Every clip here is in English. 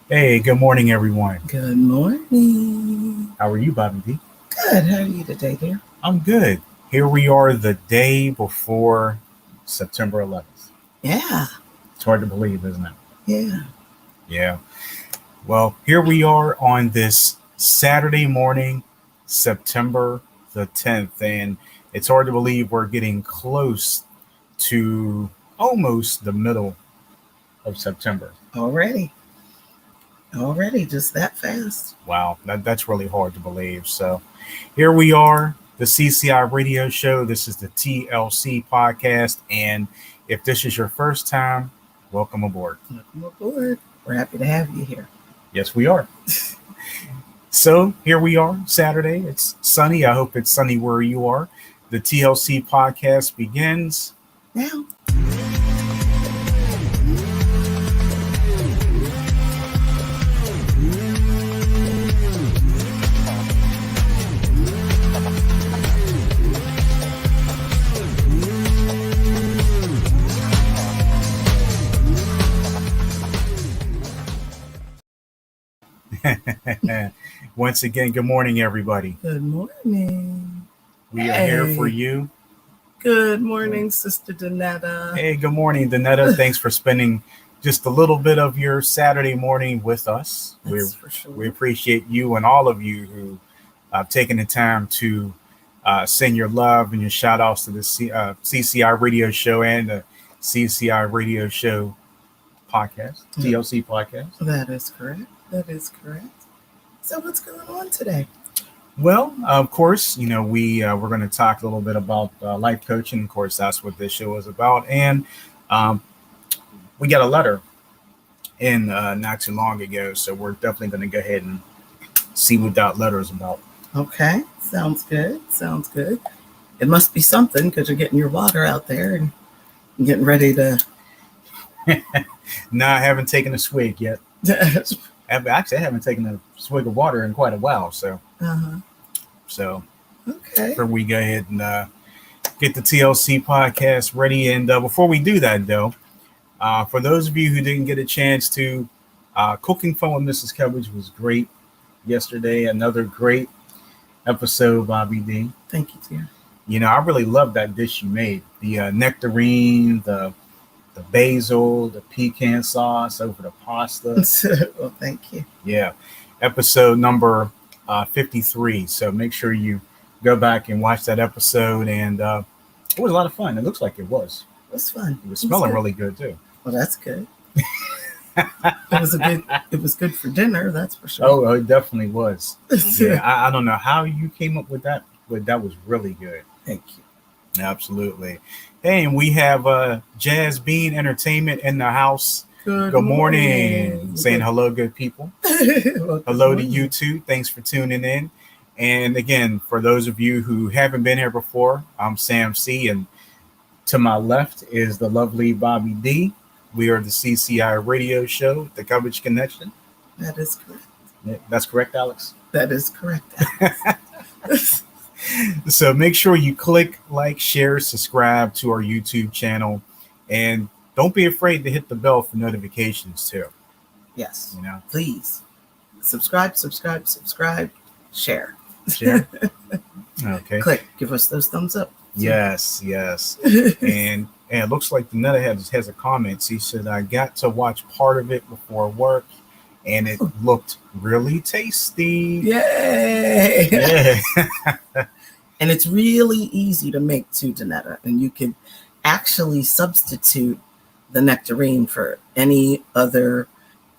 Hey, good morning, everyone. Good morning. How are you, Bobby D? Good. How are you today, dear? I'm good. Here we are the day before September 11th. Yeah. It's hard to believe, isn't it? Yeah. Yeah. Well, here we are on this Saturday morning, September the 10th, and it's hard to believe we're getting close to almost the middle of September. Already. Already. Just that fast. Wow, that's really hard to believe. So here we are, the CCI radio show. This is the TLC podcast. And if this is your first time, welcome aboard. Welcome aboard. We're happy to have you here. Yes, we are. So here we are, Saturday. It's sunny. I hope it's sunny where you are. The TLC podcast begins Now. once again. Good morning, everybody. Good morning. We are here for you. Good morning, Sister Donetta. Hey, good morning, Danetta. Thanks for spending just a little bit of your Saturday morning with us. That's for sure. We appreciate you and all of you who have taken the time to send your love and your shout outs to the CCI radio show and the CCI radio show podcast, TLC podcast. That is correct. That is correct. So what's going on today? Well, of course, we're going to talk a little bit about life coaching. Of course, that's what this show is about. And we got a letter in not too long ago, so we're definitely going to go ahead and see what that letter is about. Okay, sounds good. Sounds good. It must be something because you're getting your water out there and getting ready to. No, I haven't taken a swig yet. Actually, I haven't taken a swig of water in quite a while. So, Okay. Before we go ahead and get the TLC podcast ready, and before we do that, though, for those of you who didn't get a chance to, cooking fun with Mrs. Cubbage was great yesterday. Another great episode, Bobby D. Thank you, dear. I really love that dish you made. The nectarine, the basil, the pecan sauce over the pasta. Well, thank you. Yeah. Episode number 53. So make sure you go back and watch that episode. And it was a lot of fun. It looks like it was. It was fun. It was smelling really good, too. Well, that's good. It was good for dinner, that's for sure. Oh, it definitely was. Yeah, I don't know how you came up with that, but that was really good. Thank you. Absolutely. Hey, and we have Jazz Bean Entertainment in the house. Good morning. Saying hello, good people. Well, Hello to you too. Thanks for tuning in. And again, for those of you who haven't been here before, I'm Sam C. And to my left is the lovely Bobby D. We are the CCI radio show, The Coverage Connection. That is correct. Yeah, that's correct, Alex? That is correct. So make sure you click, like, share, subscribe to our YouTube channel. And don't be afraid to hit the bell for notifications too. Yes. Please subscribe, share. Share. Okay. Click. Give us those thumbs up. Yes. And it looks like the Netta has a comment. He said, I got to watch part of it before work and it looked really tasty. Yay! Yeah. And it's really easy to make too, Donetta. And you can actually substitute the nectarine for any other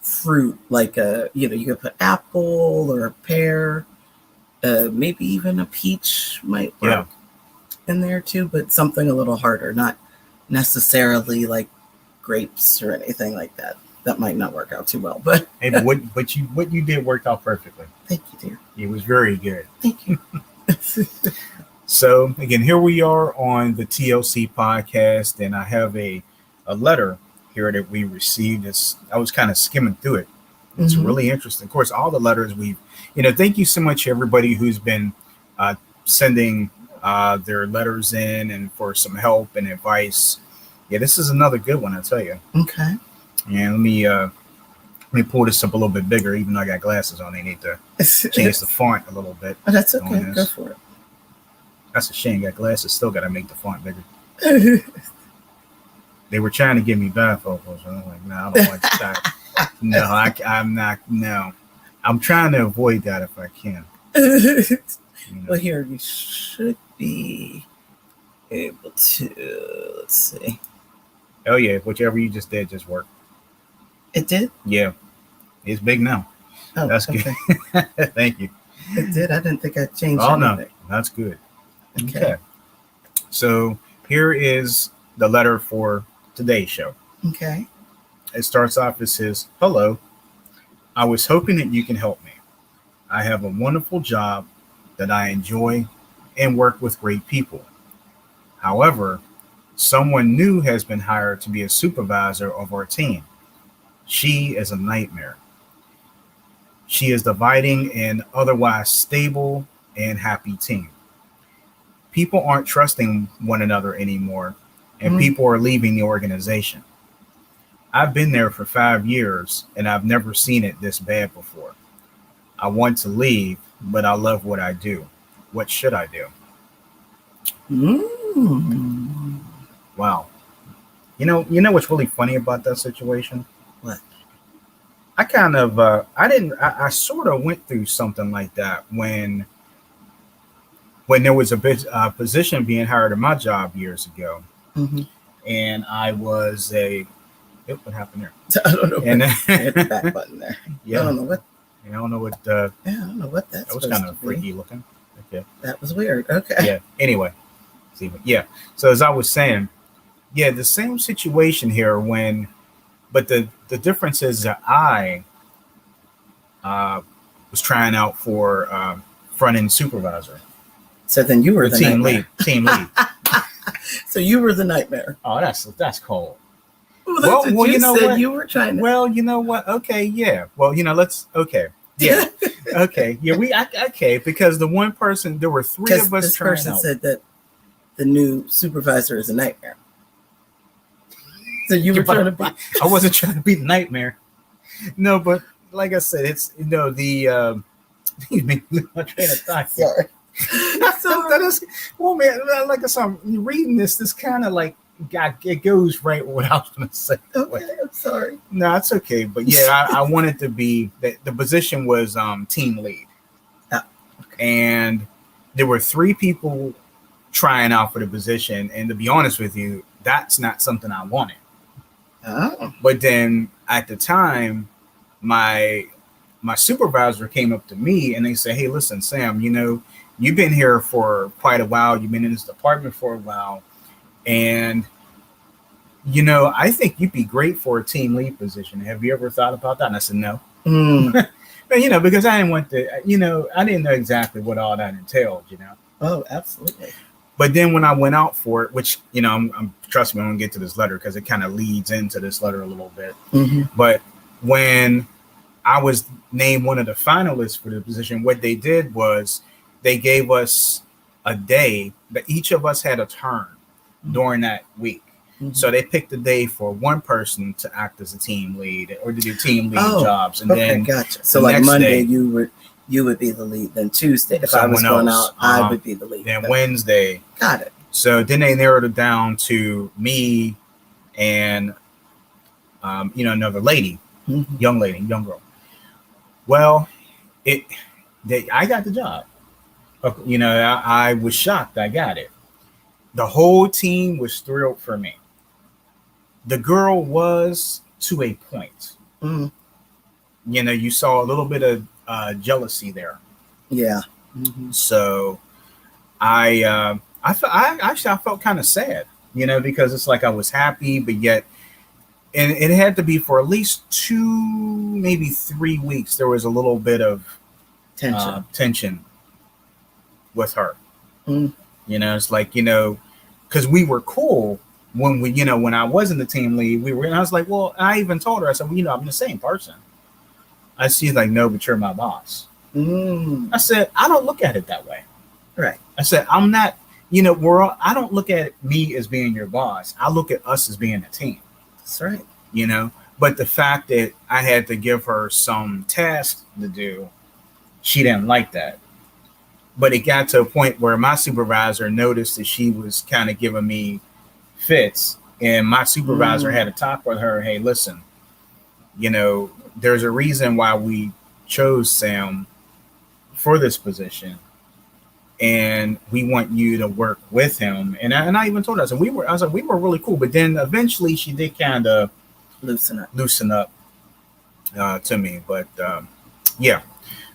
fruit, like you could put apple or a pear, maybe even a peach might work in there too, but something a little harder, not necessarily like grapes or anything like that. That might not work out too well, but hey, but what you did worked out perfectly. Thank you, dear. It was very good. Thank you. So again, here we are on the TLC podcast, and I have a letter here that we received. I was kind of skimming through it. It's really interesting. Of course, all the letters thank you so much, everybody who's been sending their letters in and for some help and advice. Yeah, this is another good one, I tell you. Okay. And let me Let me pull this up a little bit bigger, even though I got glasses on. They need to change the font a little bit. Oh, that's okay. Go for it. That's a shame. Got glasses. Still got to make the font bigger. They were trying to give me bifocals. I'm like, no, I don't want that. No, I'm not. No, I'm trying to avoid that if I can. Well, here you should be able to. Let's see. Oh yeah, whichever you just did just worked. It did? Yeah, it's big now. Oh, that's good. Thank you. It did. I didn't think I changed. Oh anything. No, that's good. Okay. So here is the letter for today's show. Okay. It starts off. It says, "Hello. I was hoping that you can help me. I have a wonderful job that I enjoy and work with great people. However, someone new has been hired to be a supervisor of our team. She is a nightmare. She is dividing an otherwise stable and happy team. People aren't trusting one another anymore, and people are leaving the organization. I've been there for 5 years, and I've never seen it this bad before. I want to leave, but I love what I do. What should I do?" Wow. You know what's really funny about that situation? What? I kind of, I sort of went through something like that when there was a position being hired at my job years ago. And I was what happened there? I don't know. And hit the back button there. Yeah. I don't know what. I don't know what. I don't know what that's. That was kind of freaky looking. Okay. That was weird. Okay. Yeah. Anyway. Yeah. So as I was saying, yeah, the same situation here but the difference is that I was trying out for front end supervisor. So then you were the team nightmare. lead. Team lead. So you were the nightmare. Oh, that's cold. Well, you know what? You were trying to. Well, you know what? Okay, yeah. Well, let's. Okay, yeah. Okay, yeah. Okay, because the one person, there were three of us this trying person out. said that the new supervisor is a nightmare. So you were trying to be. I wasn't trying to be the nightmare. No, but like I said, it's the. You make me lose my train of thought. Sorry. That is, well, man. Like I said, I'm reading this kind of like. God, it goes right with what I was going to say. Okay, I'm sorry. No, it's okay. But yeah, I wanted to be the position was team lead. Okay. And there were 3 people trying out for the position. And to be honest with you, that's not something I wanted. Oh. But then at the time, my supervisor came up to me and they said, "Hey, listen, Sam, you've been here for quite a while. You've been in this department for a while. And, I think you'd be great for a team lead position. Have you ever thought about that?" And I said, "No." But, because I didn't want to, I didn't know exactly what all that entailed, Oh, absolutely. But then when I went out for it, which, I'm trust me, I'm going to get to this letter because it kind of leads into this letter a little bit. But when I was named one of the finalists for the position, what they did was they gave us a day that each of us had a turn during that week. So they picked a day for one person to act as a team lead or to do team lead jobs. And then gotcha. So like Monday, you would be the lead. Then Tuesday, if I was going out, I would be the lead. Then Wednesday. Got it. So then they narrowed it down to me and, another lady, young girl. Well, I got the job. I was shocked I got it. The whole team was thrilled for me. The girl was to a point. You saw a little bit of jealousy there. Yeah. So I felt kind of sad, because it's like I was happy, but yet, and it had to be for at least 2, maybe 3 weeks. There was a little bit of tension with her. It's like, because we were cool when when I wasn't the team lead, and I was like, well, I even told her, I said, well, I'm the same person. She's like, no, but you're my boss. I said, I don't look at it that way. Right. I said, I'm not, I don't look at me as being your boss. I look at us as being a team. That's right. But the fact that I had to give her some tasks to do, she didn't like that. But it got to a point where my supervisor noticed that she was kind of giving me fits, and my supervisor had to talk with her. Hey, listen, there's a reason why we chose Sam for this position, and we want you to work with him. And I even told her, I was like, we were really cool. But then eventually she did kind of loosen up to me. But yeah,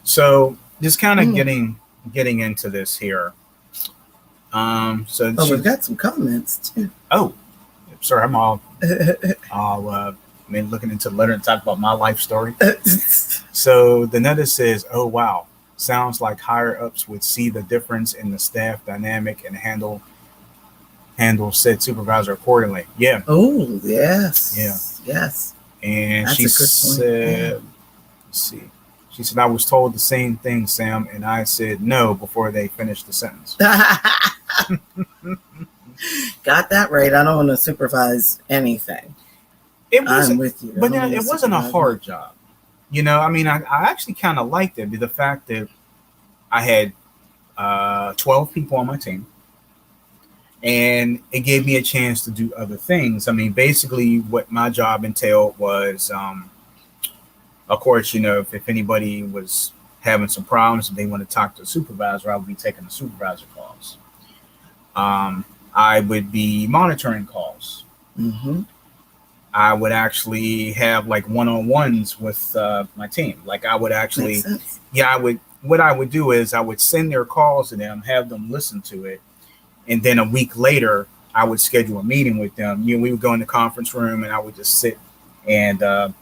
so just kind of getting into this here. So we've got some comments too. Oh, sorry, I'm all looking into the letter and talk about my life story. So the letter says, "Oh wow, sounds like higher ups would see the difference in the staff dynamic and handle said supervisor accordingly." Yeah. Oh yes. Yeah. Yes. And that's she said, let's see. She said, "I was told the same thing, Sam, and I said no before they finished the sentence." Got that right. I don't want to supervise anything. I'm with you. But it wasn't a hard job. I actually kind of liked it. The fact that I had 12 people on my team, and it gave me a chance to do other things. Basically what my job entailed was, of course, if anybody was having some problems, if they want to talk to a supervisor, I would be taking the supervisor calls. I would be monitoring calls. Mm-hmm. I would actually have like one-on-ones with my team. Like I would actually, what I would do is I would send their calls to them, have them listen to it. And then a week later, I would schedule a meeting with them. We would go in the conference room and I would just sit and, I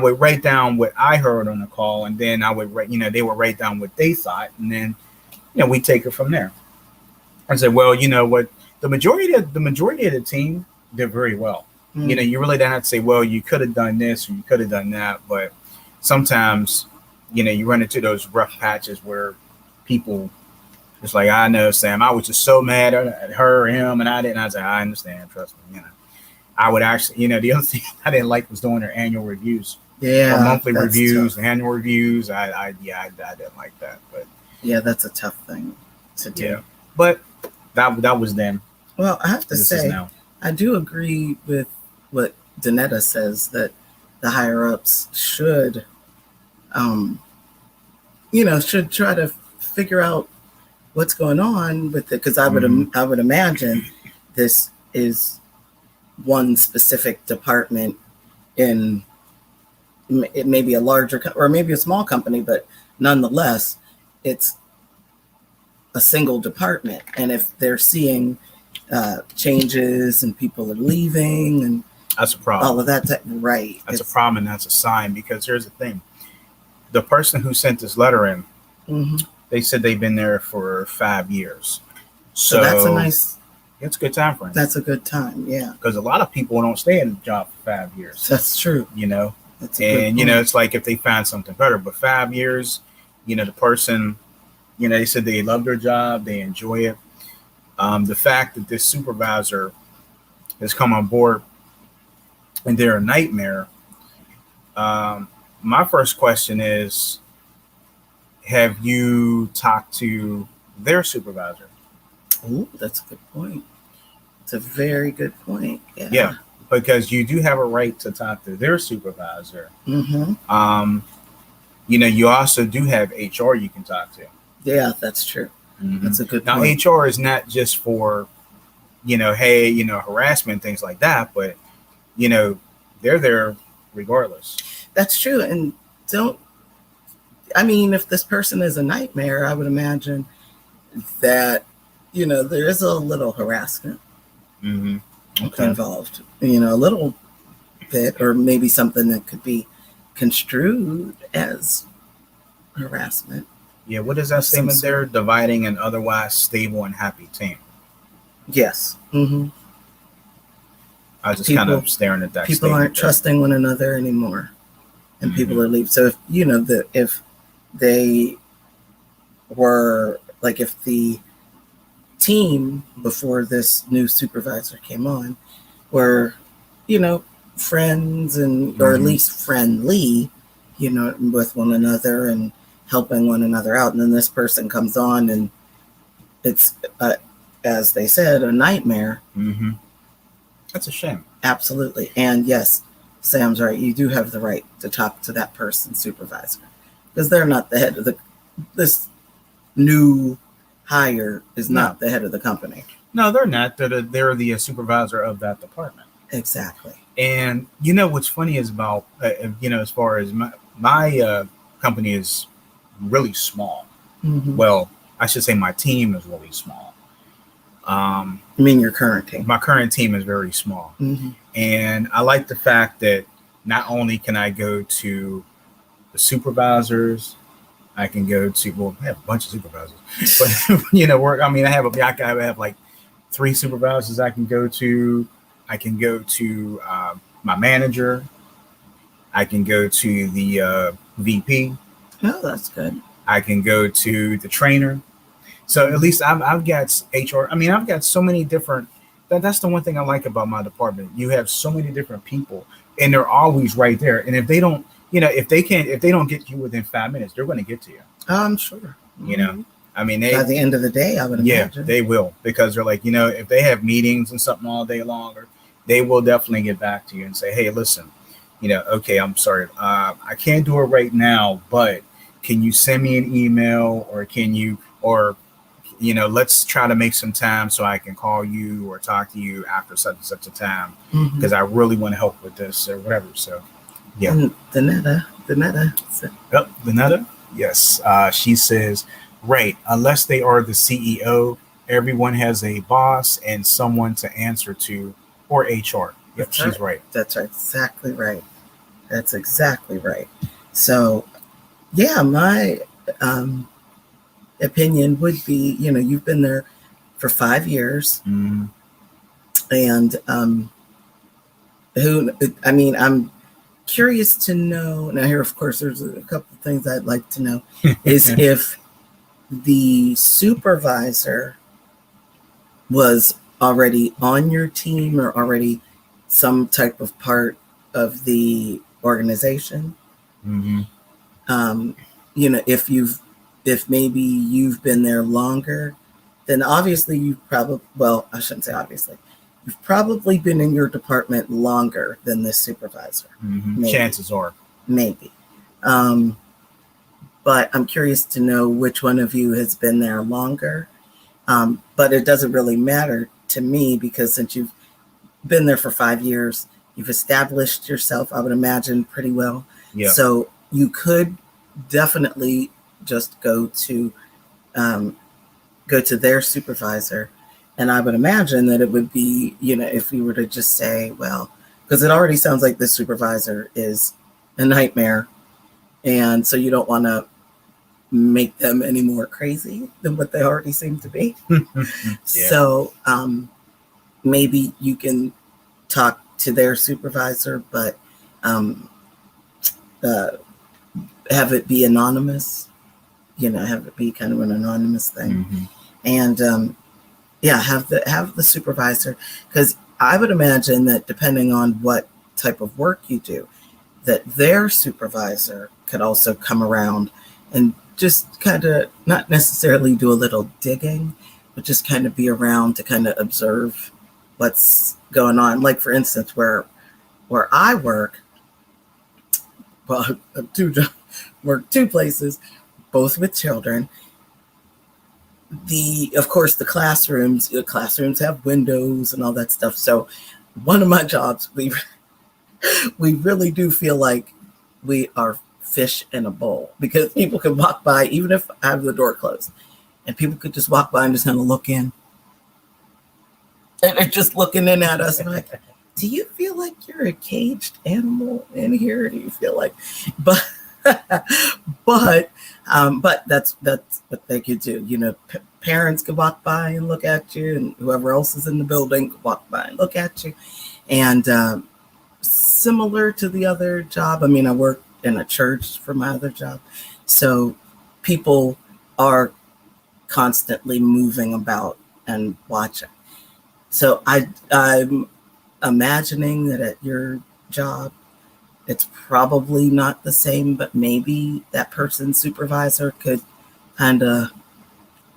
would write down what I heard on the call. And then I would write, they would write down what they thought. And then, we take it from there. I said, well, what, the majority of the team did very well. Mm-hmm. You really don't have to say, well, you could have done this or you could have done that. But sometimes, you run into those rough patches where people, it's like, I know, Sam, I was just so mad at her or him, and I didn't. I was like, I understand, trust me. I would actually, the other thing I didn't like was doing their annual reviews. Yeah, monthly reviews, tough. Annual reviews. I didn't like that. But yeah, that's a tough thing to do. Yeah, but that was then. Well, I have to say, I do agree with what Danetta says that the higher ups should, should try to figure out what's going on with it, because I would imagine this is one specific department in it may be a larger or maybe a small company, but nonetheless, it's a single department. And if they're seeing changes and people are leaving and that's a problem. All of that, right? That's a problem, and that's a sign, because here's the thing: the person who sent this letter in, mm-hmm. they said they've been there for 5 years. So that's it's a good time frame. That's a good time, yeah. Because a lot of people don't stay in the job for 5 years. That's true. That's it's like if they find something better, but 5 years, the person, they said they love their job, they enjoy it. The fact that this supervisor has come on board and they're a nightmare. My first question is, have you talked to their supervisor? Oh, that's a good point. It's a very good point. Yeah, because you do have a right to talk to their supervisor. Mm-hmm. You also do have HR you can talk to. Yeah, that's true. Mm-hmm. That's a good point. Now, HR is not just for, harassment, things like that, but, they're there regardless. That's true. And if this person is a nightmare, I would imagine that, there is a little harassment involved, a little bit, or maybe something that could be construed as harassment. Yeah, what is that statement there? Dividing an otherwise stable and happy team. Yes. Mm-hmm. I was just kind of staring at that. People aren't trusting one another anymore, and people are leaving. So if they were like, if the team before this new supervisor came on were, friends and or at least friendly, with one another and helping one another out. And then this person comes on and it's, as they said, a nightmare. Mm-hmm. That's a shame. Absolutely. And yes, Sam's right. You do have the right to talk to that person's supervisor because they're not the head of this new hire is not the head of the company. No, they're not. They're the supervisor of that department. Exactly. And what's funny is about as far as my company is really small. Mm-hmm. Well, I should say my team is really small. I mean your current team? My current team is very small. Mm-hmm. And I like the fact that not only can I go to the supervisors, I can go to, I have a bunch of supervisors, but I have like 3 supervisors I can go to. I can go to my manager. I can go to the VP. Oh, that's good. I can go to the trainer. So at least I've got HR. I mean, I've got so many different. That's the one thing I like about my department. You have so many different people, and they're always right there. And if they don't, if they don't get you within 5 minutes, they're going to get to you. I'm sure. Mm-hmm. I mean, by the end of the day, I would imagine. Yeah, they will, because they're like, if they have meetings and something all day long, they will definitely get back to you and say, hey, listen, okay, I'm sorry, I can't do it right now, but can you send me an email, or let's try to make some time so I can call you or talk to you after such and such a time, because I really want to help with this or whatever. So, yeah. And Danetta. Yep, Danetta. Yes. She says, right, unless they are the CEO, everyone has a boss and someone to answer to, or HR. Yep, she's right. That's right. Exactly right. That's exactly right. So, yeah, my opinion would be, you've been there for 5 years. Mm-hmm. And I'm curious to know. Now, here, of course, there's a couple of things I'd like to know is if the supervisor was already on your team or already some type of part of the organization. Mm-hmm. If maybe you've been there longer, then obviously you've probably been in your department longer than this supervisor. Mm-hmm. Chances are. Maybe. But I'm curious to know which one of you has been there longer. But it doesn't really matter to me, because since you've been there for 5 years, you've established yourself, I would imagine, pretty well. Yeah. So you could definitely just go to their supervisor. And I would imagine that it would be, if we were to just say, well, because it already sounds like this supervisor is a nightmare. And so you don't want to make them any more crazy than what they already seem to be. Yeah. So maybe you can talk to their supervisor, but have it be anonymous, have it be kind of an anonymous thing. Mm-hmm. And have the supervisor, because I would imagine that depending on what type of work you do, that their supervisor could also come around and just kind of not necessarily do a little digging, but just kind of be around to kind of observe what's going on. Like, for instance, where I work, well, work 2 places, both with children. Of course, the classrooms have windows and all that stuff. So one of my jobs, we really do feel like we are fish in a bowl, because people can walk by, even if I have the door closed, and people could just walk by and just kind of look in. And they're just looking in at us. And I'm like, do you feel like you're a caged animal in here? Do you feel like, but that's what they could do. Parents could walk by and look at you, and whoever else is in the building could walk by and look at you. And similar to the other job, I work in a church for my other job. So people are constantly moving about and watching. So I'm imagining that at your job. It's probably not the same, but maybe that person's supervisor could kind of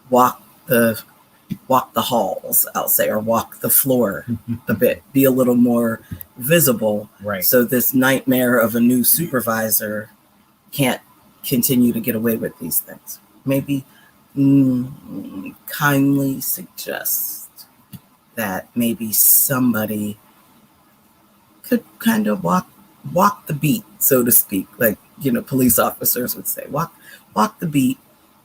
walk the halls, I'll say, or walk the floor a bit, be a little more visible. Right. So this nightmare of a new supervisor can't continue to get away with these things. Maybe kindly suggest that maybe somebody could kind of walk the beat, so to speak, like, police officers would say, walk the beat,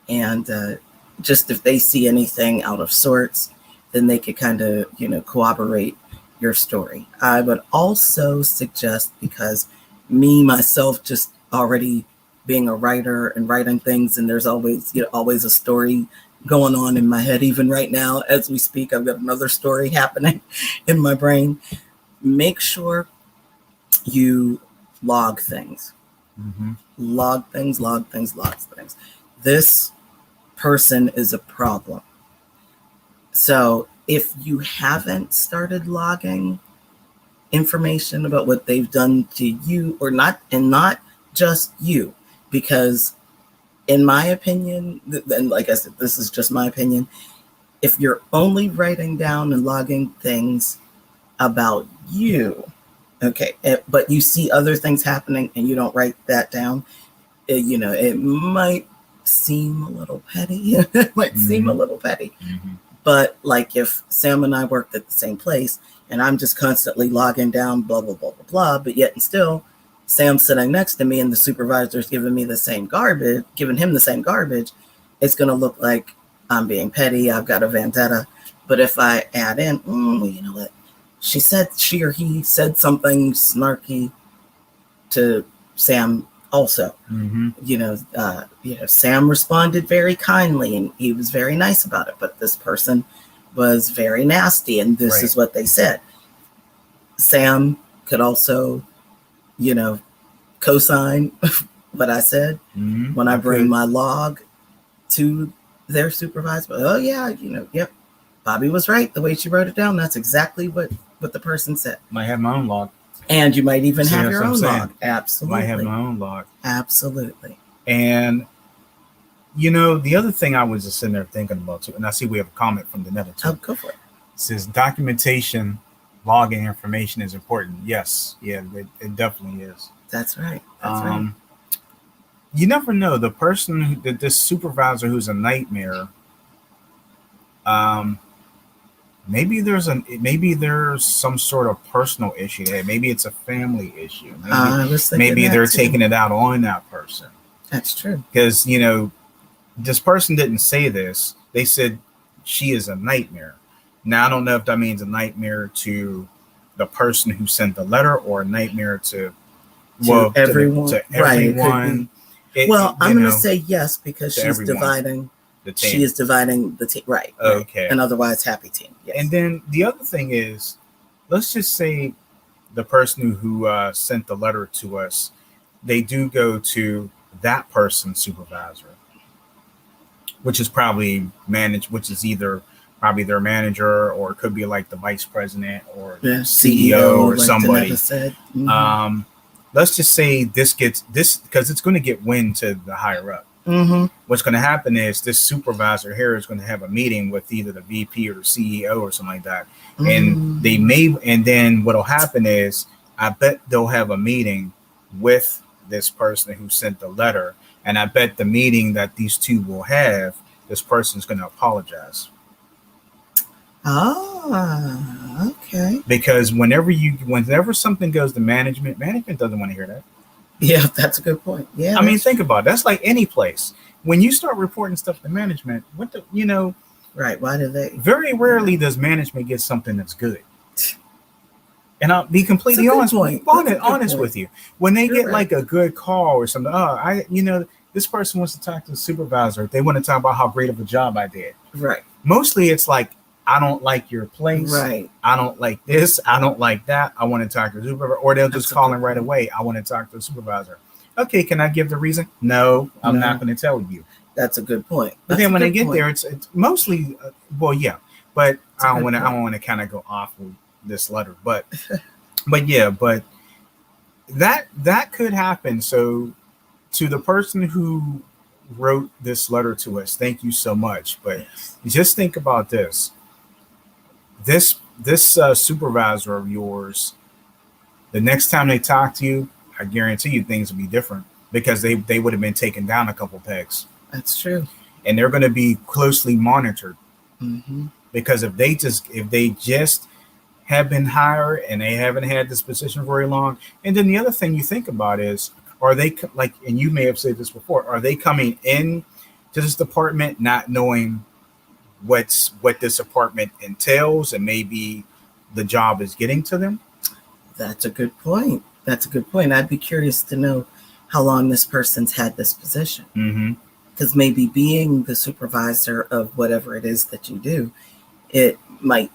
and just if they see anything out of sorts, then they could kind of, corroborate your story. I would also suggest, because myself, just already being a writer and writing things, and there's always a story going on in my head. Even right now, as we speak, I've got another story happening in my brain. Make sure you log things. Mm-hmm. Log things. This person is a problem. So if you haven't started logging information about what they've done to you, or not, and not just you, because in my opinion, and like I said, this is just my opinion, if you're only writing down and logging things about you, okay, but you see other things happening and you don't write that down, it might seem a little petty. It might seem a little petty. Mm-hmm. But like if Sam and I worked at the same place and I'm just constantly logging down blah, blah, blah, blah, blah, but yet and still Sam's sitting next to me and the supervisor's giving him the same garbage, it's going to look like I'm being petty. I've got a vendetta. But if I add in, you know what? She or he said something snarky to Sam also. Mm-hmm. Sam responded very kindly and he was very nice about it, but this person was very nasty and this is what they said. Sam could also, co-sign what I said when I bring my log to their supervisor. Oh yeah, yep, Bobby was right. The way she wrote it down, that's exactly what the person said. Might have my own log. And you might even have your own log. Absolutely. Might have my own log. Absolutely. And, the other thing I was just sitting there thinking about too, and I see we have a comment from Danetta too. Oh, go for it. It says documentation, logging information is important. Yes. Yeah, it definitely is. That's right. That's right. You never know. The person, this supervisor who's a nightmare, maybe there's some sort of personal issue there. Maybe it's a family issue. Maybe they're taking it out on that person. That's true. Because, this person didn't say this. They said she is a nightmare. Now, I don't know if that means a nightmare to the person who sent the letter or a nightmare to everyone. To everyone. Right. I'm going to say yes, because she's dividing. She is dividing the team, right? Okay. An otherwise happy team. Yes. And then the other thing is, let's just say the person who sent the letter to us, they do go to that person's supervisor, which is probably which is either probably their manager, or it could be like the vice president or CEO or like somebody. Mm-hmm. Let's just say this because it's going to get wind to the higher up. Mm-hmm. What's going to happen is this supervisor here is going to have a meeting with either the VP or the CEO or something like that. Mm-hmm. And then what'll happen is, I bet they'll have a meeting with this person who sent the letter. And I bet the meeting that these two will have, this person's going to apologize. Ah, okay. Because whenever something goes to management doesn't want to hear that. Yeah, that's a good point. Yeah. I mean, think about it. That's like any place. When you start reporting stuff to management, right. Why do they? Very rarely does management get something that's good. And I'll be completely honest with you. When they get like a good call or something, this person wants to talk to the supervisor. They want to talk about how great of a job I did. Right. Mostly it's like, I don't like your place. Right. I don't like this. I don't like that. I want to talk to the supervisor. Or they'll just call in right away. I want to talk to the supervisor. Okay, can I give the reason? No, I'm not going to tell you. That's a good point. But then when they get there, it's mostly, yeah. But I don't want to kind of go off with this letter. But that could happen. So to the person who wrote this letter to us, thank you so much. But Yes. just think about this. This supervisor of yours, the next time they talk to you, I guarantee you things will be different because they would have been taken down a couple pegs, That's true. and they're going to be closely monitored Mm-hmm. because if they just have been hired and they haven't had this position very long, and then the other thing you think about is, are they like, and you may have said this before, are they coming in to this department not knowing what this department entails and maybe the job is getting to them? That's a good point. That's a good point. I'd be curious to know how long this person's had this position. Mm-hmm. Because maybe being the supervisor of whatever it is that you do, it might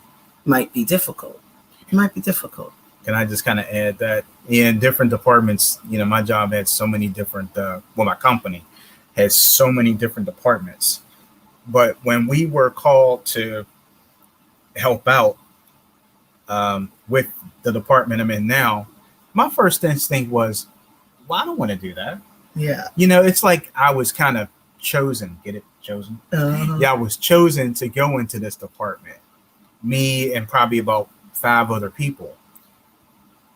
be difficult. It might be difficult. Can I just kind of add that in different departments, my job had so many different, my company has so many different departments. But when we were called to help out with the department I'm in now, my first instinct was, well, I don't want to do that. Yeah. It's like I was kind of chosen. Get it? Chosen? Uh-huh. Yeah, I was chosen to go into this department. Me and probably about 5 other people.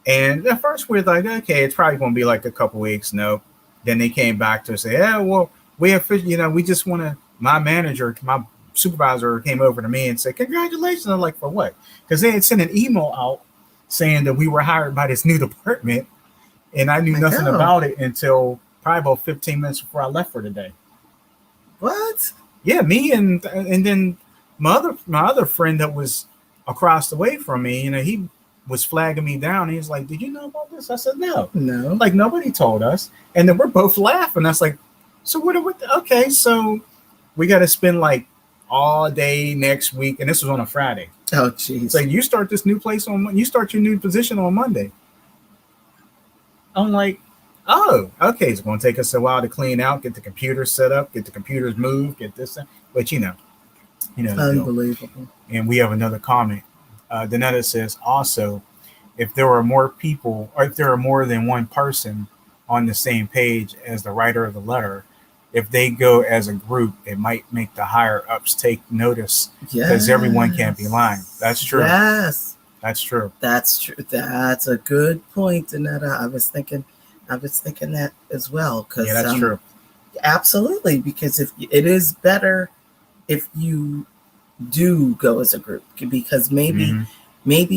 And at first we were like, okay, it's probably going to be like a couple weeks. No. Then they came back to us and say, yeah, well, we have, we just want to, my supervisor came over to me and said, congratulations. I'm like, for what? Because they had sent an email out saying that we were hired by this new department. And I knew nothing about it until probably about 15 minutes before I left for the day. What? Yeah, me and then my other friend that was across the way from me, he was flagging me down. He was like, did you know about this? I said, no. Like, nobody told us. And then we're both laughing. I was like, so what are we? Okay, so we got to spend like all day next week. And this was on a Friday. Oh, geez. It's like, you start this new place you start your new position on Monday. I'm like, oh, okay. It's going to take us a while to clean out, get the computers set up, get the computers moved, get this. But unbelievable. And we have another comment. Danetta says, also, if there are more people, or if there are more than one person on the same page as the writer of the letter, if they go as a group, it might make the higher ups take notice because everyone can't be lying. That's true. Yes. That's true. That's true. That's a good point, Danetta. I was thinking that as well. Yeah, that's true. Absolutely, because if it is better if you do go as a group, because maybe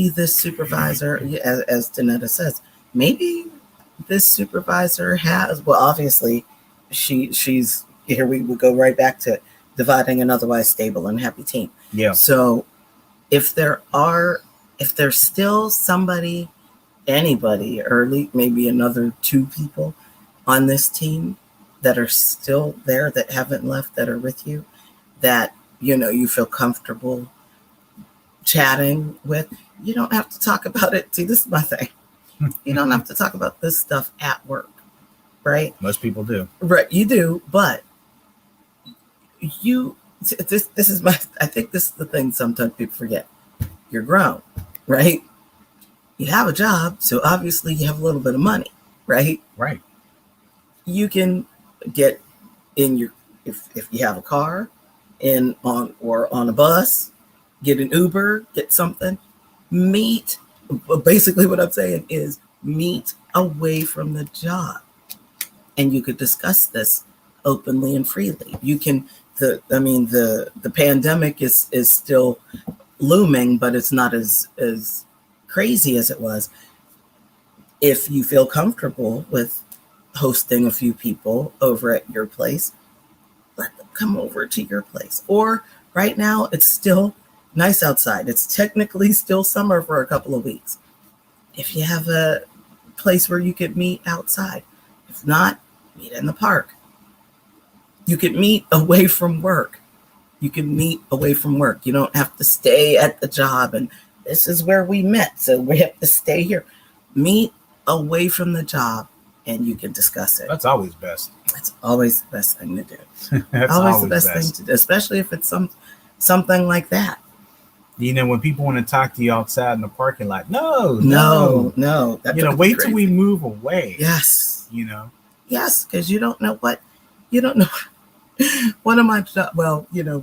this supervisor, as Danetta says, maybe this supervisor has, well, obviously she's here. We would go right back to dividing an otherwise stable and happy team. Yeah. So if there's still anybody, or maybe another 2 people on this team that are still there, that haven't left, that are with you, that, you feel comfortable chatting with, you don't have to talk about it. See, this is my thing. You don't have to talk about this stuff at work, right? Most people do. Right, you do, but this is I think this is the thing sometimes people forget. You're grown, right? You have a job, so obviously you have a little bit of money, right? Right. You can get in if you have a car, on a bus, get an Uber, get something, meet. Basically what I'm saying is meet away from the job. And you could discuss this openly and freely. You can, the pandemic is still looming, but it's not as crazy as it was. If you feel comfortable with hosting a few people over at your place, let them come over to your place. Or right now, it's still nice outside. It's technically still summer for a couple of weeks. If you have a place where you could meet outside, if not, meet in the park. You could meet away from work. You don't have to stay at the job and this is where we met, so we have to stay here. Meet away from the job and you can discuss it. That's always best. It's always the best thing to do. That's always the best thing to do, especially if it's something like that. You know, when people want to talk to you outside in the parking lot, no, That wait till we move away. Yes. Yes, because you don't know. One of my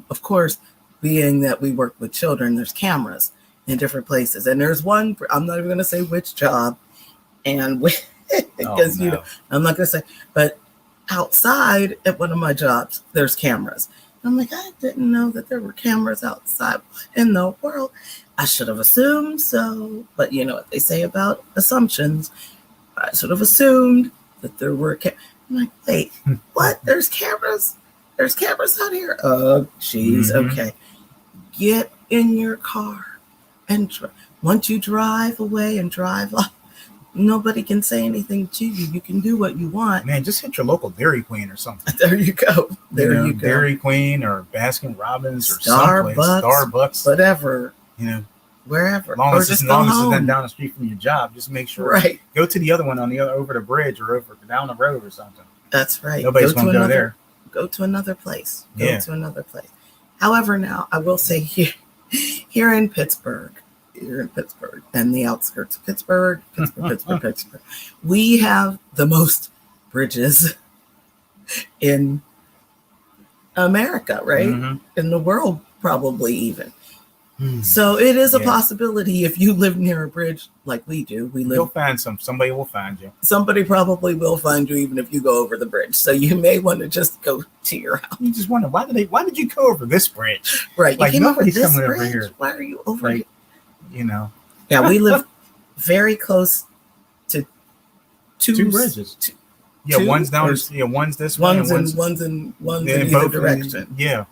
of course, being that we work with children, there's cameras in different places, and there's one. I'm not even going to say which job, and because I'm not going to say, but outside at one of my jobs, there's cameras. I'm like, I didn't know that there were cameras outside. What in the world? I should have assumed so, but you know what they say about assumptions. I should have assumed that there were cameras. I'm like, wait, what? There's cameras? There's cameras out here? Oh, geez, okay. Get in your car and once you drive away and drive off, nobody can say anything to you. You can do what you want. Man, just hit your local Dairy Queen or something. There you go. You go. Dairy Queen or Baskin Robbins or Starbucks, whatever. Wherever. As long as it's down the street from your job, just make sure. Right. Go to the other one over the bridge or over down the road or something. That's right. Nobody's going to go there. Go to another place. To another place. However, now I will say here in Pittsburgh, and the outskirts of Pittsburgh, we have the most bridges in America, right? In the world, probably even. So it is a possibility if you live near a bridge like we do. You'll find somebody will find you. Somebody probably will find you even if you go over the bridge. So you may want to just go to your house. You just wonder why did you go over this bridge? Right. Like nobody's coming over here. Why are you over here? Yeah, we live very close to two bridges. One's down. One's this way. One's in either direction. Yeah.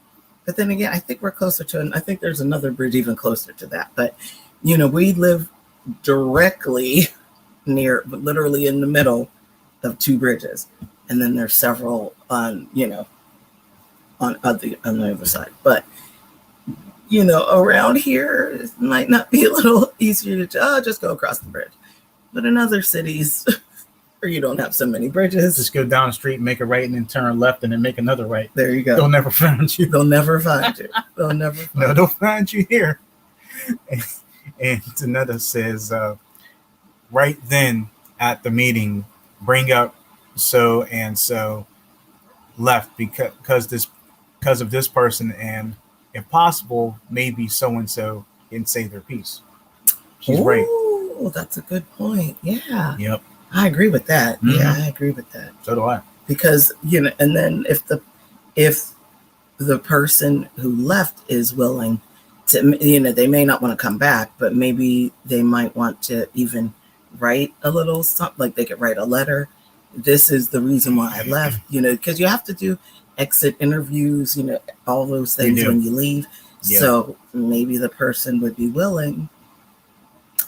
But then again, I think we're closer to, I think there's another bridge even closer to that. But, we live directly literally in the middle of two bridges. And then there's several on the other side. But, around here, it might not be a little easier to just go across the bridge. But in other cities, where you don't have so many bridges. Just go down the street, make a right, and then turn left, and then make another right. There you go. They'll never find you. They'll never find you. They'll find you here. And Tanetta says, right then at the meeting, bring up so and so left because of this person, and if possible, maybe so and so can say their piece. She's right. Oh, that's a good point. Yeah. Yep. I agree with that. Yeah, I agree with that. So do I. Because, and then if the person who left is willing to, they may not want to come back, but maybe they might want to even write a little something, like they could write a letter. This is the reason why I left, because you have to do exit interviews, all those things when you leave. Yeah. So maybe the person would be willing.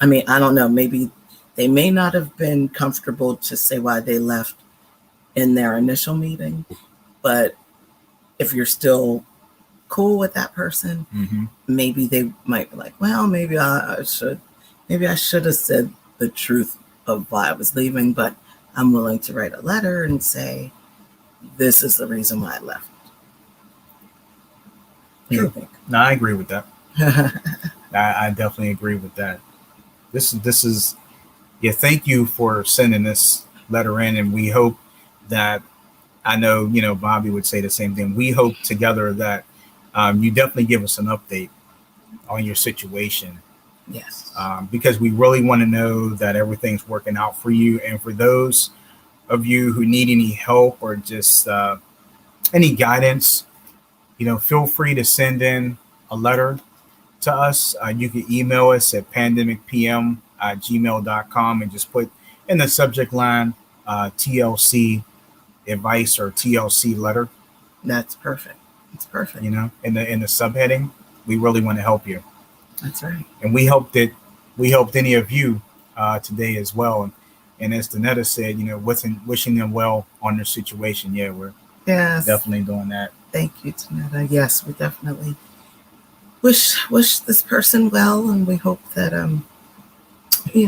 I mean, I don't know, maybe they may not have been comfortable to say why they left in their initial meeting, but if you're still cool with that person, maybe they might be like, well, maybe I should have said the truth of why I was leaving, but I'm willing to write a letter and say, this is the reason why I left. What do you think? No, I agree with that. I definitely agree with that. This is. Yeah, thank you for sending this letter in, and we hope that, I know, Bobby would say the same thing. We hope together that you definitely give us an update on your situation. Yes. Because we really want to know that everything's working out for you. And for those of you who need any help or just any guidance, feel free to send in a letter to us. You can email us at pandemicpm@gmail.com and just put in the subject line TLC advice or TLC letter. That's perfect. It's perfect. In the subheading, we really want to help you. That's right. And we hope any of you today as well. And as Danetta said, wishing them well on their situation. Yeah, we're definitely doing that. Thank you, Danetta. Yes, we definitely wish this person well, and we hope that we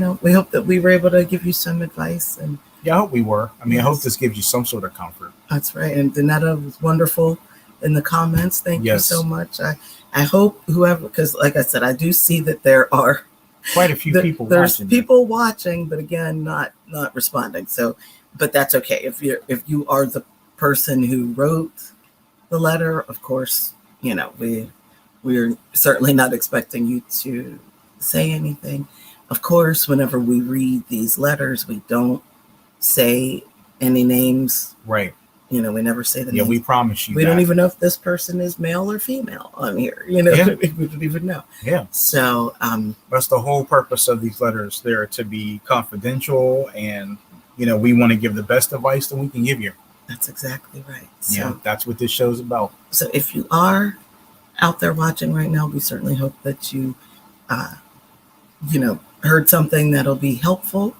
were able to give you some advice. And yeah, I hope we were. I mean, I hope this gives you some sort of comfort. That's right. And Danetta was wonderful in the comments. Thank you Yes. so much. I hope whoever, because like I said, I do see that there are quite a few people there's watching. people watching, but again, not responding. So, but that's okay. If you are the person who wrote the letter, of course, you know, we're certainly not expecting you to say anything. Of course, whenever we read these letters, we don't say any names. Right. You know, we never say the names. We promise you. We don't even know if this person is male or female on here. You know, we don't even know. Yeah. So that's the whole purpose of these letters. They're to be confidential, and you know, we want to give the best advice that we can give you. That's exactly right. Yeah, so, that's what this show's about. So if you are out there watching right now, we certainly hope that you, you know, heard something that'll be helpful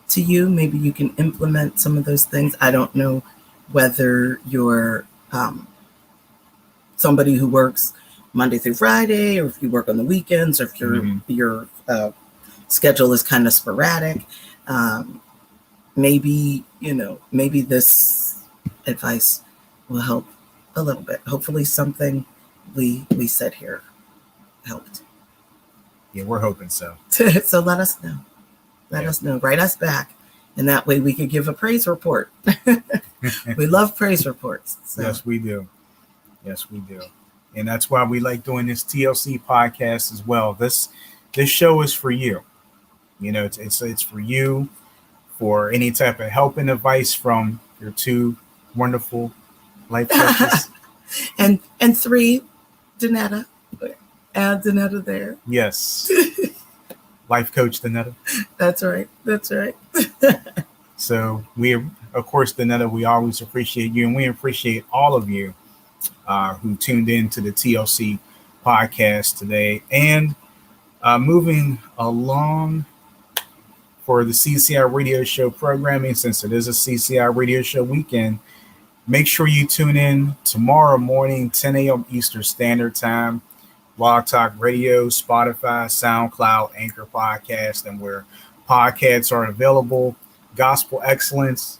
to you. Maybe you can implement some of those things. I don't know whether you're somebody who works Monday through Friday, or if you work on the weekends, or if your schedule is kind of sporadic. Maybe, you know, maybe this advice will help a little bit. Hopefully something we said here helped. Yeah, we're hoping so. So let us know. Let us know. Write us back. And that way we could give a praise report. We love praise reports. So. Yes, we do. Yes, we do. And that's why we like doing this TLC podcast as well. This show is for you. You know, it's for you, for any type of help and advice from your two wonderful life coaches. and 3, Danetta. Add Danetta there. Yes. Life coach Danetta. That's right. That's right. So we, of course, Danetta, we always appreciate you, and we appreciate all of you who tuned in to the TLC podcast today. And moving along for the CCI radio show programming, since it is a CCI radio show weekend, make sure you tune in tomorrow morning, 10 a.m. Eastern Standard Time. Blog Talk Radio, Spotify, SoundCloud, Anchor Podcast, and where podcasts are available. Gospel Excellence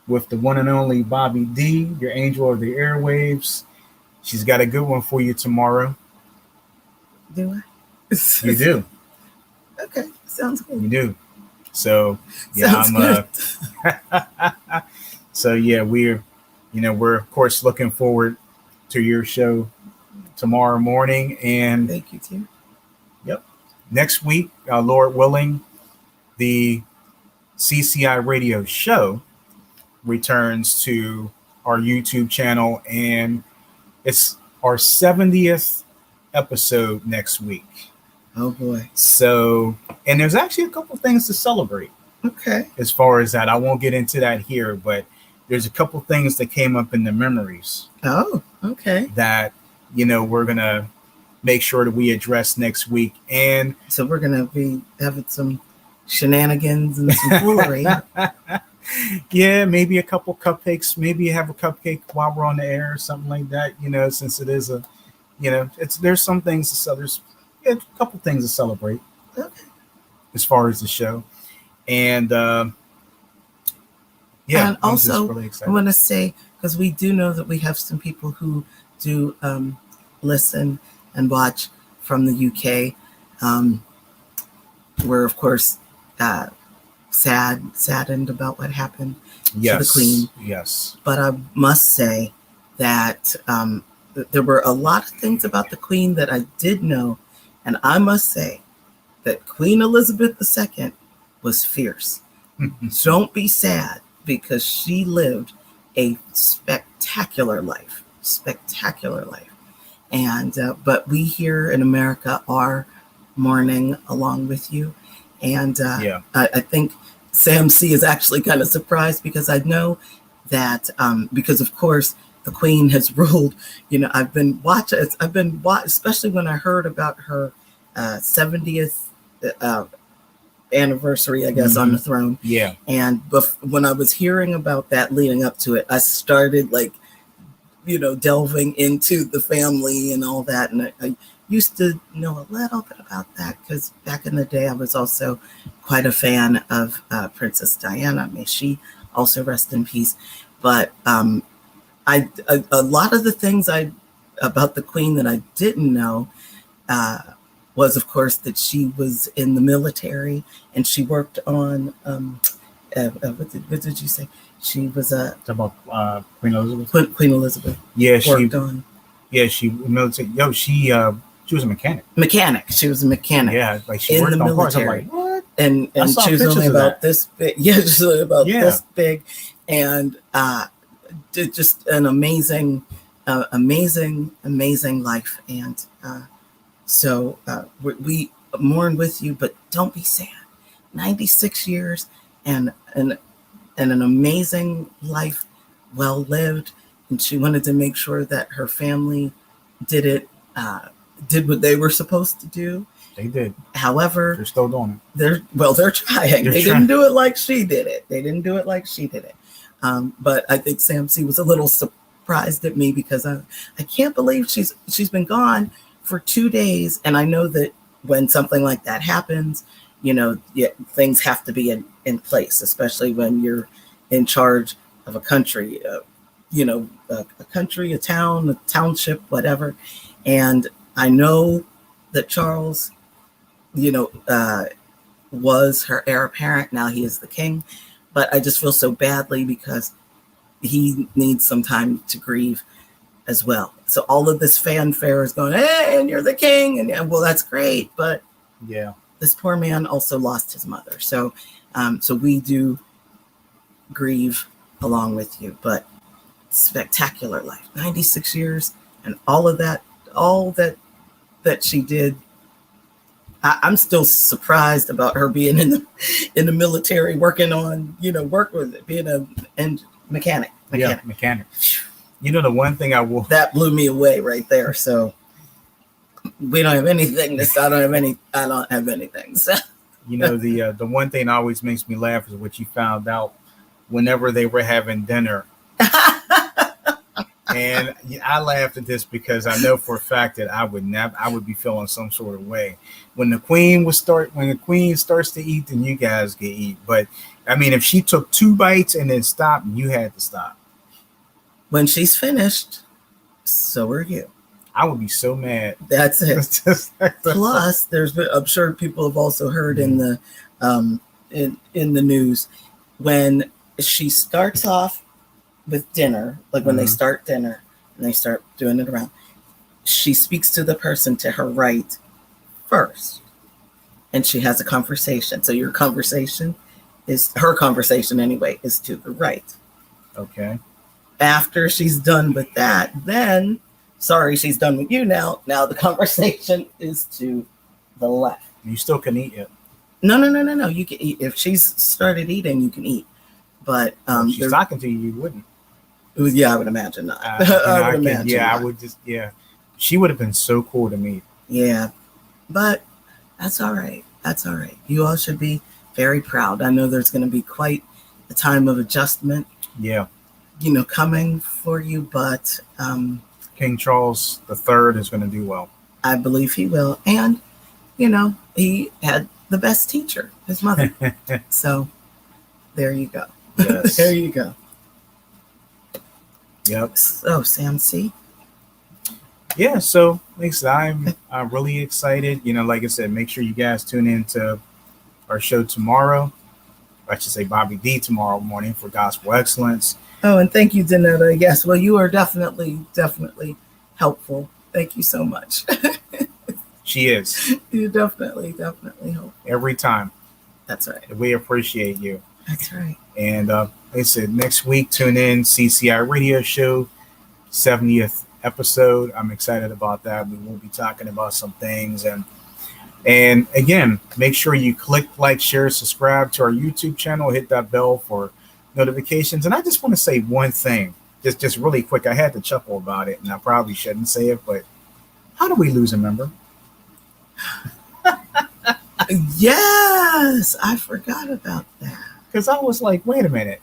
with the one and only Bobby D, your angel of the airwaves. She's got a good one for you tomorrow. Do I? You do. Okay, sounds good. You do. So yeah, so yeah, we're of course looking forward to your show tomorrow morning, and thank you too. Yep. Next week, Lord willing, the CCI radio show returns to our YouTube channel, and it's our 70th episode next week. Oh boy. So, and there's actually a couple things to celebrate. Okay. As far as that, I won't get into that here, but there's a couple things that came up in the memories. Oh, okay. That, you know, we're going to make sure that we address next week. And so we're going to be having some shenanigans and some foolery. Yeah, maybe a couple cupcakes. Maybe have a cupcake while we're on the air or something like that, you know, since it is there's some things to celebrate. A couple things to celebrate. Okay. As far as the show. And and also really I want to say, because we do know that we have some people who do listen and watch from the UK. We're of course saddened about what happened to the Queen. Yes. But I must say that there were a lot of things about the Queen that I did know, and I must say that Queen Elizabeth II was fierce. Don't be sad, because she lived a spectacular life. And but we here in America are mourning along with you. And I think Sam C is actually kind of surprised, because I know that because of course the Queen has ruled, you know, I've been watching, especially when I heard about her 70th anniversary, I guess, on the throne. Yeah. And when I was hearing about that leading up to it, I started delving into the family and all that. And I used to know a little bit about that, because back in the day, I was also quite a fan of Princess Diana. May she also rest in peace. But a lot of the things about the Queen that I didn't know was, of course, that she was in the military and she worked on what did you say? She was about Queen Elizabeth. Queen Elizabeth. Yeah, worked on. Yeah, she military. Yo, she was a mechanic. She was a mechanic. Yeah, like she in worked the on cars. I'm military. like, what? And she was only about this big. Yeah, she was only about this big, and did just an amazing life. And so we mourn with you, but don't be sad. 96 years and an amazing life, well lived, and she wanted to make sure that her family did what they were supposed to do. They did. However, they're still doing it. They're trying. They didn't do it like she did it. But I think Sam C was a little surprised at me because I can't believe she's been gone for 2 days, and I know that when something like that happens, things have to be in place, especially when you're in charge of a country, a country, a town, a township, whatever. And I know that Charles, was her heir apparent. Now he is the king, but I just feel so badly because he needs some time to grieve as well. So all of this fanfare is going, hey, and you're the king, and well, that's great, but yeah, this poor man also lost his mother. So we do grieve along with you, but spectacular life, 96 years, and all that she did. I'm still surprised about her being in the military, working on, work with it, being a mechanic. Yeah, mechanic. The one thing that blew me away right there. So we don't have anything. I don't have anything. So. The one thing that always makes me laugh is what you found out whenever they were having dinner. And I laughed at this because I know for a fact that I would be feeling some sort of way when the queen starts to eat, then you guys can eat. But I mean, if she took 2 bites and then stopped, you had to stop. When she's finished, so are you. I would be so mad. That's it. Plus, I'm sure people have also heard in the news when she starts off with dinner, like when they start dinner and they start doing it around, she speaks to the person to her right first, and she has a conversation. So her conversation is to the right. Okay. After she's done with that, then she's done with you now. Now the conversation is to the left. You still can eat it. No. You can eat. If she's started eating, you can eat. But if she's talking to you, you wouldn't. I would imagine not. I would imagine. Yeah, not. I would just. Yeah, she would have been so cool to meet. Yeah, but that's all right. You all should be very proud. I know there's going to be quite a time of adjustment. Yeah. Coming for you, but King Charles III is going to do well. I believe he will, and he had the best teacher, his mother. So there you go. Yes. There you go. Yep. So Sam C. Yeah, so I'm really excited. Like I said, make sure you guys tune in to our show tomorrow. I should say Bobby D tomorrow morning for Gospel Excellence. Oh, and thank you, Danetta. Yes, well, you are definitely helpful. Thank you so much. She is. You're definitely helpful. Every time. That's right. We appreciate you. That's right. And like I said, next week, tune in, CCI Radio Show, 70th episode. I'm excited about that. We will be talking about some things. And again, make sure you click, like, share, subscribe to our YouTube channel, hit that bell for notifications. And I just want to say one thing, just really quick. I had to chuckle about it, and I probably shouldn't say it, but how do we lose a member? Yes, I forgot about that. Because I was like, wait a minute.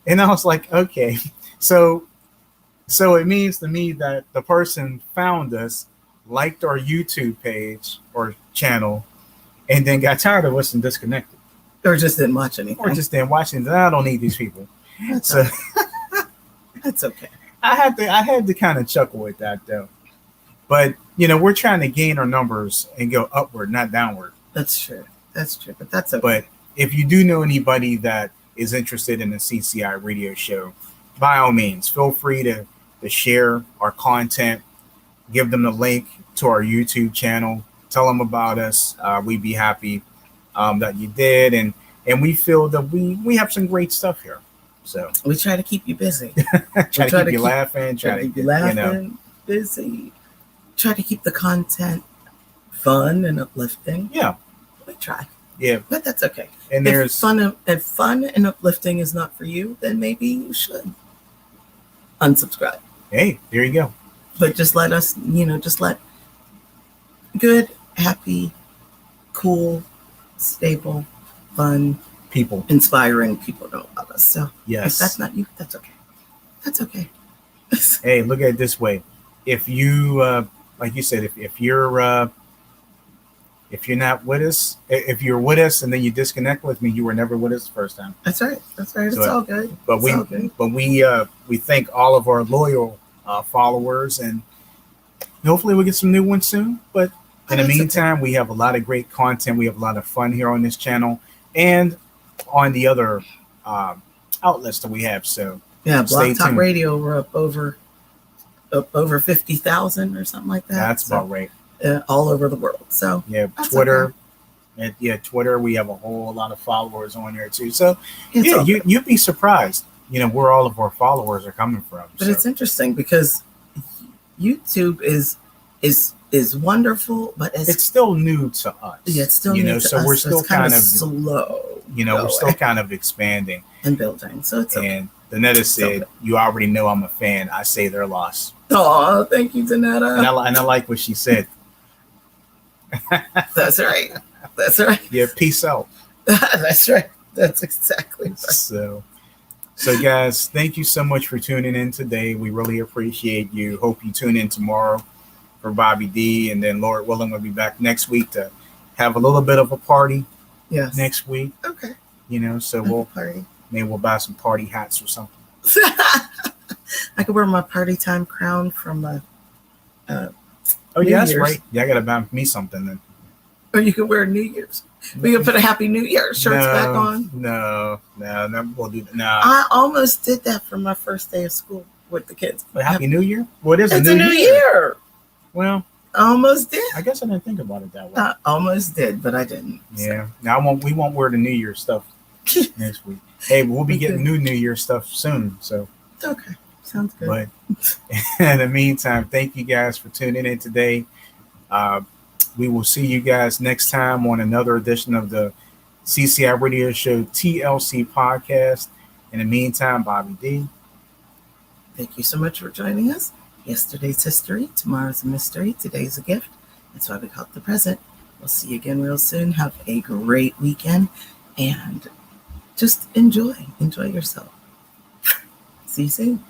And I was like, okay. So it means to me that the person found us, liked our YouTube page or channel, and then got tired of us and disconnected. Or just didn't watch anything. Or just didn't watch anything. I don't need these people. That's okay. I had to kind of chuckle at that though. But we're trying to gain our numbers and go upward, not downward. That's true. That's true. But that's okay. But if you do know anybody that is interested in the CCI radio show, by all means, feel free to share our content, give them the link to our YouTube channel, tell them about us. We'd be happy that you did. And we feel that we have some great stuff here. So we try to keep you busy. try to keep you laughing. Try to keep you laughing, busy. Try to keep the content fun and uplifting. Yeah. We try. Yeah. But that's okay. And if fun and uplifting is not for you, then maybe you should unsubscribe. Hey, there you go. But just let us, just let good, happy, cool, stable, fun, people, inspiring people know about us. So yes, if that's not you, that's okay. That's okay. Hey, look at it this way. If you, like you said, if you're not with us, if you're with us and then you disconnect with me, you were never with us the first time. That's right. That's right. It's all good. But we thank all of our loyal followers, and hopefully we get some new ones soon. But in the meantime, we have a lot of great content. We have a lot of fun here on this channel and on the other outlets that we have. So yeah, Blog Talk Radio, we're up over 50,000 or something like that. That's about right. All over the world. So yeah, Twitter. Okay. Twitter. We have a whole lot of followers on there too. So you'd be surprised, where all of our followers are coming from. But it's interesting because YouTube is wonderful, but it's still new to us. Yeah, it's still new to so us. We're still kind of slow. We're still kind of expanding and building. So it's okay. And Danetta said, "You already know I'm a fan. I say they're lost." Oh, thank you, Danetta. And I like what she said. That's right. That's right. Yeah, peace out. That's right. That's exactly right. So guys, thank you so much for tuning in today. We really appreciate you. Hope you tune in tomorrow for Bobby D, and then Lord willing, we'll be back next week to have a little bit of a party. Yes. Next week. Okay. So we'll party. Maybe we'll buy some party hats or something. I could wear my party time crown from oh yeah, that's right. Yeah, I gotta buy me something then. Or you could wear New Year's. We could put a Happy New Year shirts back on. No, we'll do that. No. I almost did that for my first day of school with the kids. But Happy New Year? Well, it's a new year. Well, I almost did. I guess I didn't think about it that way. I almost did, but I didn't. Yeah. So. Now we won't wear the New Year stuff next week. Hey, we'll be getting New Year stuff soon. So okay. Sounds good. But in the meantime, thank you guys for tuning in today. We will see you guys next time on another edition of the CCI Radio Show TLC podcast. In the meantime, Bobby D. Thank you so much for joining us. Yesterday's history, tomorrow's a mystery, today's a gift. That's why we call it the present. We'll see you again real soon. Have a great weekend and just enjoy yourself. See you soon.